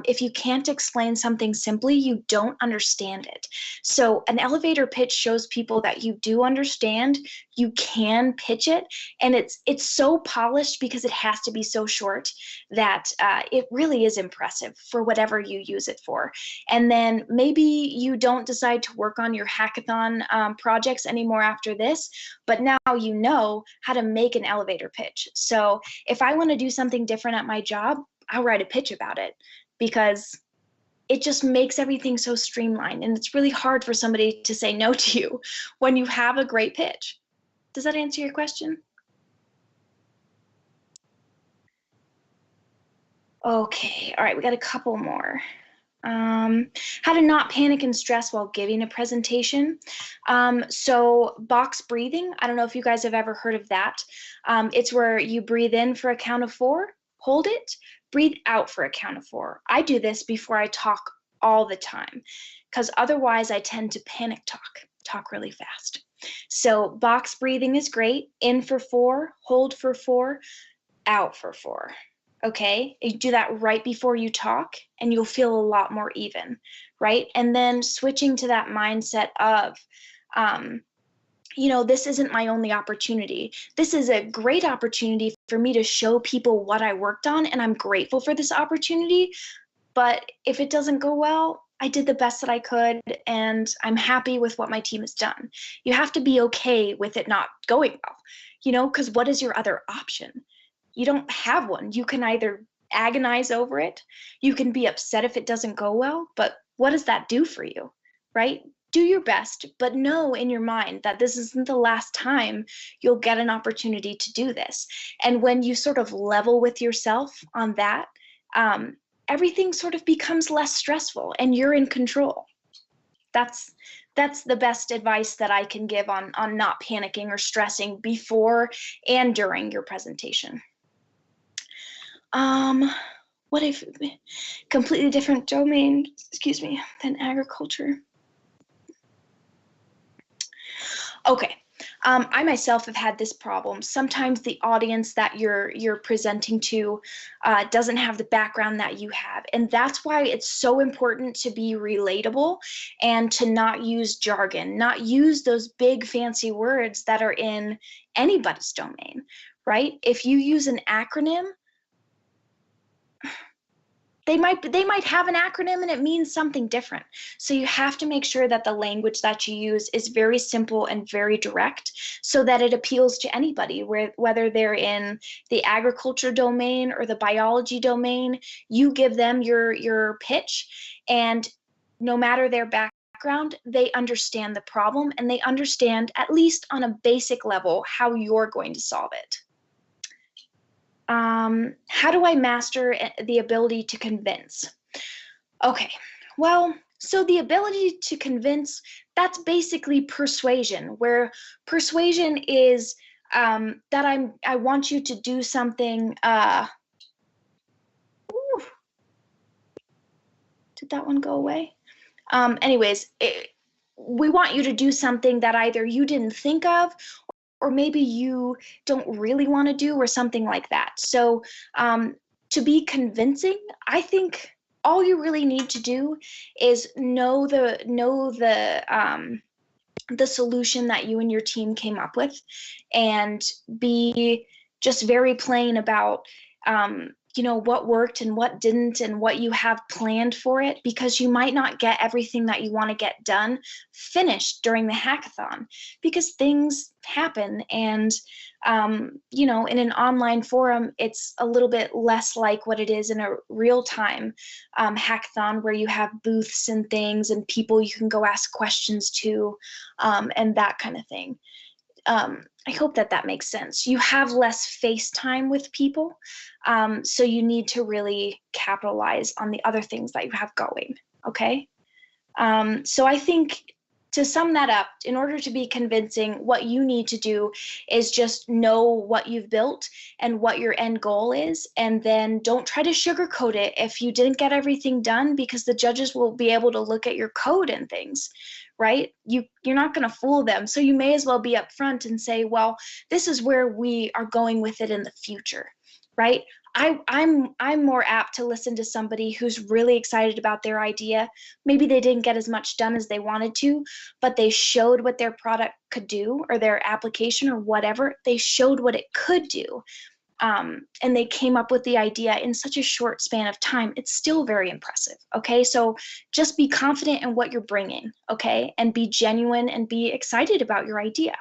if you can't explain something simply, you don't understand it. So an elevator pitch shows people that you do understand, you can pitch it, and it's so polished because it has to be so short that it really is impressive for whatever you use it for. And then maybe you don't decide to work on your hackathon projects anymore after this, but now you know how to make an elevator pitch. So if I want to do something different at my job, I'll write a pitch about it, because it just makes everything so streamlined, and it's really hard for somebody to say no to you when you have a great pitch. Does that answer your question? Okay, all right, we got a couple more. How to not panic and stress while giving a presentation. So box breathing, I don't know if you guys have ever heard of that. It's where you breathe in for a count of 4, hold it, breathe out for a count of 4. I do this before I talk all the time, because otherwise I tend to panic talk really fast. So box breathing is great. In for 4, hold for 4, out for 4. Okay, you do that right before you talk and you'll feel a lot more even, right? And then switching to that mindset of, you know, this isn't my only opportunity. This is a great opportunity for me to show people what I worked on, and I'm grateful for this opportunity. But if it doesn't go well, I did the best that I could, and I'm happy with what my team has done. You have to be okay with it not going well, you know, because what is your other option? You don't have one. You can either agonize over it, you can be upset if it doesn't go well, but what does that do for you, right? Do your best, but know in your mind that this isn't the last time you'll get an opportunity to do this. And when you sort of level with yourself on that, everything sort of becomes less stressful and you're in control. That's the best advice that I can give on not panicking or stressing before and during your presentation. What if completely different domain, excuse me, than agriculture? Okay, I myself have had this problem. Sometimes the audience that you're presenting to doesn't have the background that you have, and that's why it's so important to be relatable and to not use jargon, not use those big fancy words that are in anybody's domain, right? If you use an acronym, they might have an acronym and it means something different. So you have to make sure that the language that you use is very simple and very direct so that it appeals to anybody, whether they're in the agriculture domain or the biology domain. You give them your pitch, and no matter their background, they understand the problem and they understand, at least on a basic level, how you're going to solve it. How do I master the ability to convince? Okay, well, so the ability to convince, that's basically persuasion, where persuasion is that I want you to do something. Did that one go away? Anyways, we want you to do something that either you didn't think of, or maybe you don't really want to do, or something like that. So to be convincing, I think all you really need to do is know the solution that you and your team came up with, and be just very plain about what worked and what didn't and what you have planned for it, because you might not get everything that you want to get done finished during the hackathon, because things happen. And in an online forum, it's a little bit less like what it is in a real-time hackathon, where you have booths and things and people you can go ask questions to, and that kind of thing. I hope that makes sense. You have less face time with people, so you need to really capitalize on the other things that you have going, okay? So I think, to sum that up, in order to be convincing, what you need to do is just know what you've built and what your end goal is, and then don't try to sugarcoat it if you didn't get everything done, because the judges will be able to look at your code and things, right? You're not going to fool them. So you may as well be upfront and say, well, this is where we are going with it in the future, right? I'm more apt to listen to somebody who's really excited about their idea. Maybe they didn't get as much done as they wanted to, but they showed what their product could do, or their application or whatever. They showed what it could do. And they came up with the idea in such a short span of time. It's still very impressive, okay? So just be confident in what you're bringing, okay? And be genuine and be excited about your idea.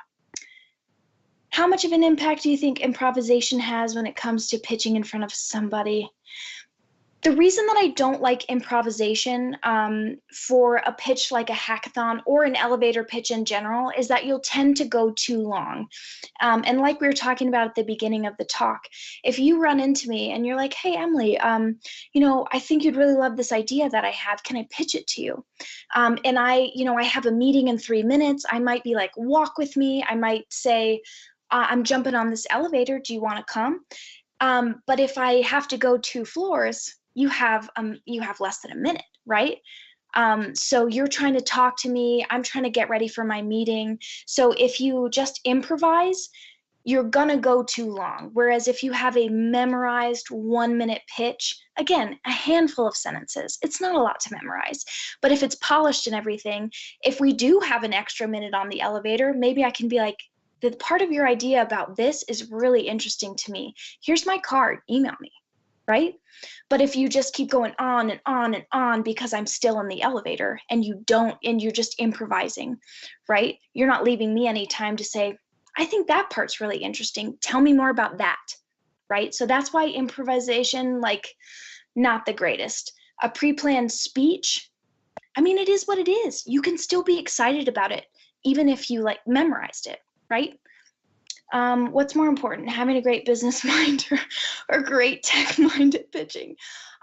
How much of an impact do you think improvisation has when it comes to pitching in front of somebody? The reason that I don't like improvisation for a pitch like a hackathon or an elevator pitch in general is that you'll tend to go too long. And like we were talking about at the beginning of the talk, if you run into me and you're like, hey, Emily, I think you'd really love this idea that I have. Can I pitch it to you? And I have a meeting in 3 minutes. I might be like, walk with me. I might say, I'm jumping on this elevator. Do you want to come? But if I have to go 2 floors, you have less than a minute, right? So you're trying to talk to me, I'm trying to get ready for my meeting. So if you just improvise, you're gonna go too long. Whereas if you have a memorized 1-minute pitch, again, a handful of sentences, it's not a lot to memorize. But if it's polished and everything, if we do have an extra minute on the elevator, maybe I can be like, the part of your idea about this is really interesting to me. Here's my card, email me, right? But if you just keep going on and on and on because I'm still in the elevator, and you're just improvising, right? You're not leaving me any time to say, I think that part's really interesting. Tell me more about that, right? So that's why improvisation, not the greatest. A pre-planned speech, it is what it is. You can still be excited about it, even if you memorized it, right? What's more important, having a great business mind or great tech mind at pitching?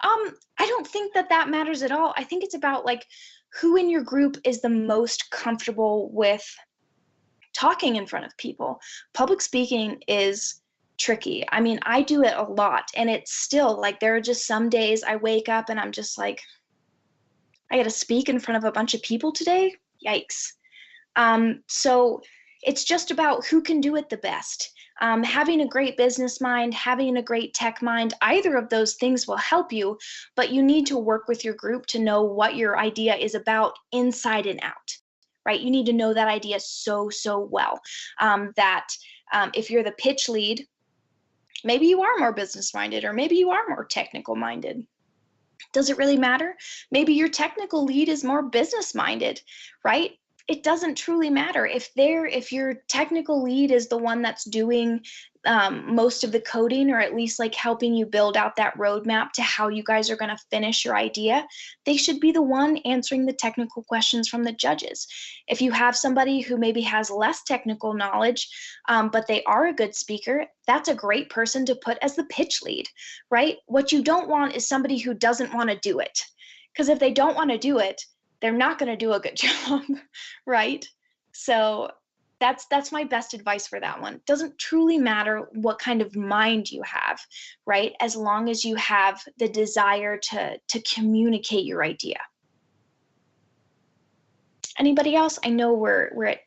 I don't think that matters at all. I think it's about who in your group is the most comfortable with talking in front of people. Public speaking is tricky. I do it a lot, and it's still there are just some days I wake up and I'm just like, I got to speak in front of a bunch of people today. Yikes. So it's just about who can do it the best. Having a great business mind, having a great tech mind, either of those things will help you, but you need to work with your group to know what your idea is about inside and out, right? You need to know that idea so well that if you're the pitch lead, maybe you are more business minded, or maybe you are more technical minded. Does it really matter? Maybe your technical lead is more business minded, right? It doesn't truly matter if your technical lead is the one that's doing most of the coding, or at least like helping you build out that roadmap to how you guys are going to finish your idea. They should be the one answering the technical questions from the judges. If you have somebody who maybe has less technical knowledge, but they are a good speaker, that's a great person to put as the pitch lead, right? What you don't want is somebody who doesn't want to do it, because if they don't want to do it, they're not going to do a good job, right? So that's my best advice for that one. Doesn't truly matter what kind of mind you have, right? As long as you have the desire to communicate your idea. Anybody else? I know we're at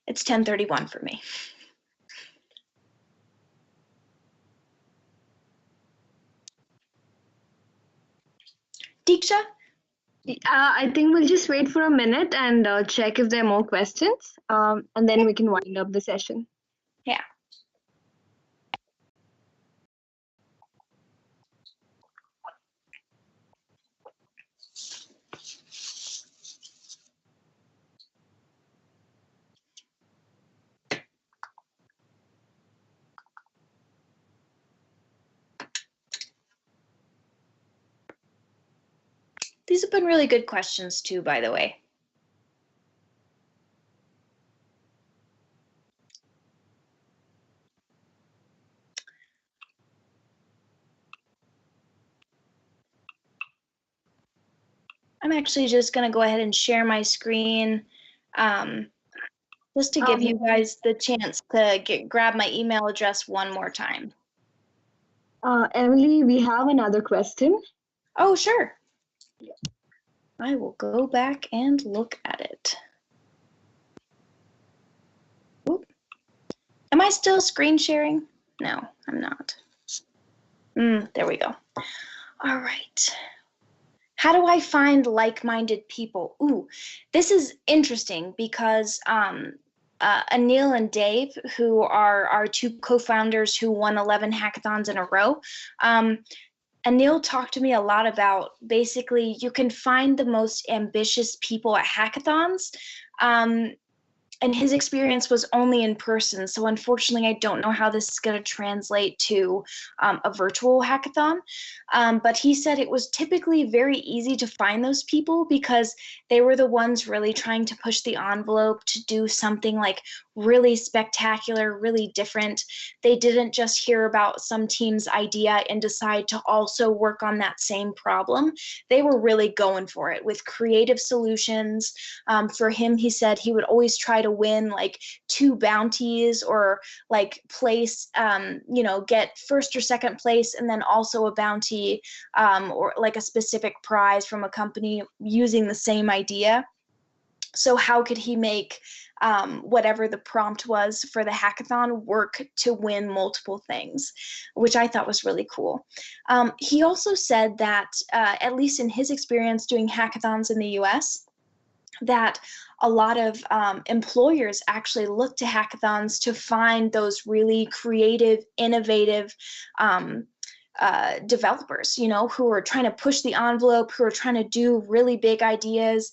it's 10:31 for me. Deeksha? I think we'll just wait for a minute and check if there are more questions, and then we can wind up the session. Yeah. These have been really good questions too, by the way. I'm actually just going to go ahead and share my screen just to give you guys the chance to grab my email address one more time. Emily, we have another question. Oh, sure. I will go back and look at it. Oop. Am I still screen sharing? No, I'm not. There we go. All right. How do I find like-minded people? Ooh, this is interesting because Anil and Dave, who are our two co-founders who won 11 hackathons in a row, Anil talked to me a lot about basically you can find the most ambitious people at hackathons. And his experience was only in person. So unfortunately, I don't know how this is going to translate to a virtual hackathon. But he said it was typically very easy to find those people because they were the ones really trying to push the envelope to do something like really spectacular, really different. They didn't just hear about some team's idea and decide to also work on that same problem. They were really going for it with creative solutions. For him, he said he would always try to win like 2 bounties or like place, get first or second place and then also a bounty or like a specific prize from a company using the same idea. So how could he make whatever the prompt was for the hackathon work to win multiple things, which I thought was really cool. He also said that, at least in his experience doing hackathons in the US, that a lot of employers actually look to hackathons to find those really creative, innovative developers, who are trying to push the envelope, who are trying to do really big ideas,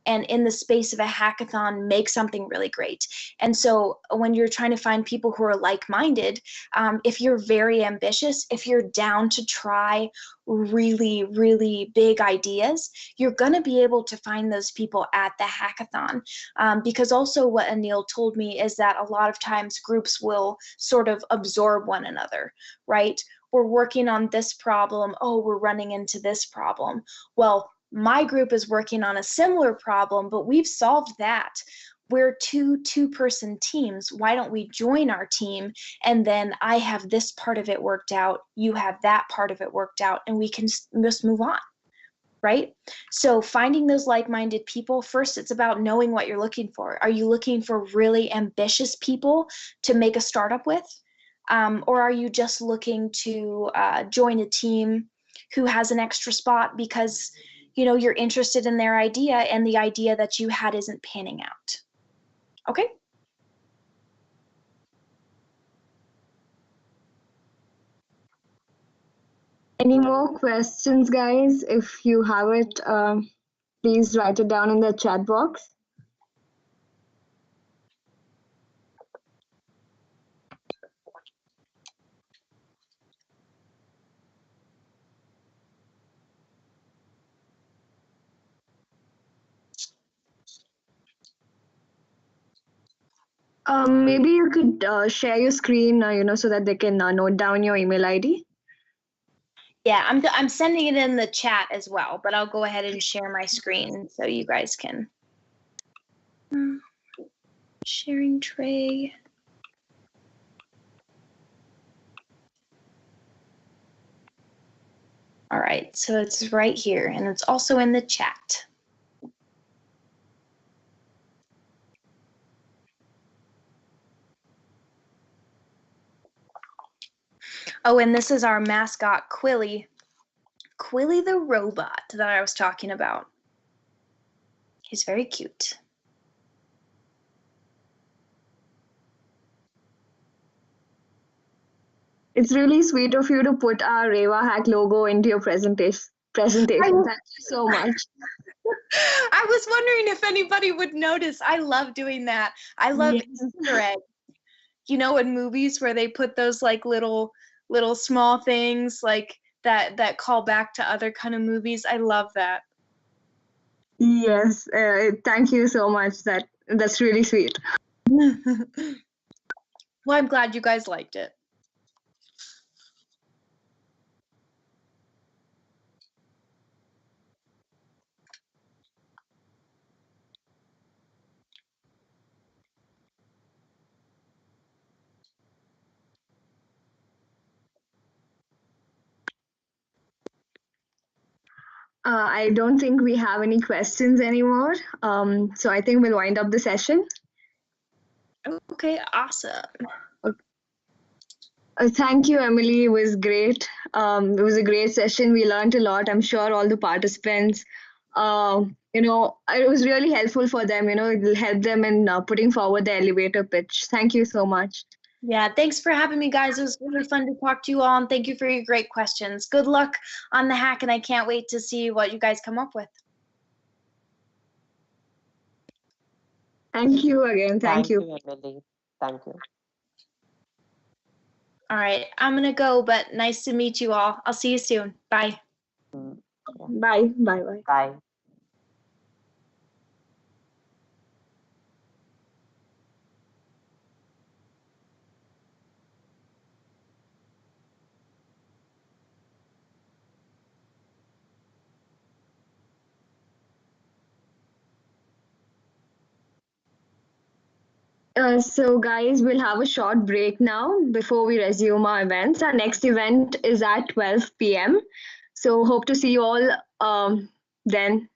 and in the space of a hackathon make something really great. And so when you're trying to find people who are like-minded, if you're very ambitious, if you're down to try really, really big ideas, you're going to be able to find those people at the hackathon. Because also what Anil told me is that a lot of times groups will sort of absorb one another, right? We're working on this problem. Oh, we're running into this problem. Well, my group is working on a similar problem, but we've solved that. We're two-person teams. Why don't we join our team? And then I have this part of it worked out. You have that part of it worked out, and we can just move on, right? So finding those like-minded people, first, it's about knowing what you're looking for. Are you looking for really ambitious people to make a startup with? Or are you just looking to join a team who has an extra spot because you're interested in their idea and the idea that you had isn't panning out? Okay. Any more questions, guys? If you have it, please write it down in the chat box. Maybe you could share your screen, so that they can note down your email ID. Yeah, I'm sending it in the chat as well, but I'll go ahead and share my screen so you guys can. Sharing tray. All right, so it's right here, and it's also in the chat. Oh, and this is our mascot, Quilly. Quilly the robot that I was talking about. He's very cute. It's really sweet of you to put our REVA Hack logo into your presentation. Thank you so much. I was wondering if anybody would notice. I love doing that. I love Easter eggs. You know, in movies where they put those like little small things like that call back to other kind of movies. I love that. Yes, thank you so much. That's really sweet. Well, I'm glad you guys liked it. I don't think we have any questions anymore. So I think we'll wind up the session. Okay, awesome. Thank you, Emily. It was great. It was a great session. We learned a lot. I'm sure all the participants, it was really helpful for them. It'll help them in putting forward the elevator pitch. Thank you so much. Yeah, thanks for having me, guys. It was really fun to talk to you all, and thank you for your great questions. Good luck on the hack, and I can't wait to see what you guys come up with. Thank you again. Thank you. Emily. Thank you. All right, I'm going to go, but nice to meet you all. I'll see you soon. Bye. Bye. Bye. Bye. Bye. So guys, we'll have a short break now before we resume our events. Our next event is at 12 p.m. So hope to see you all then.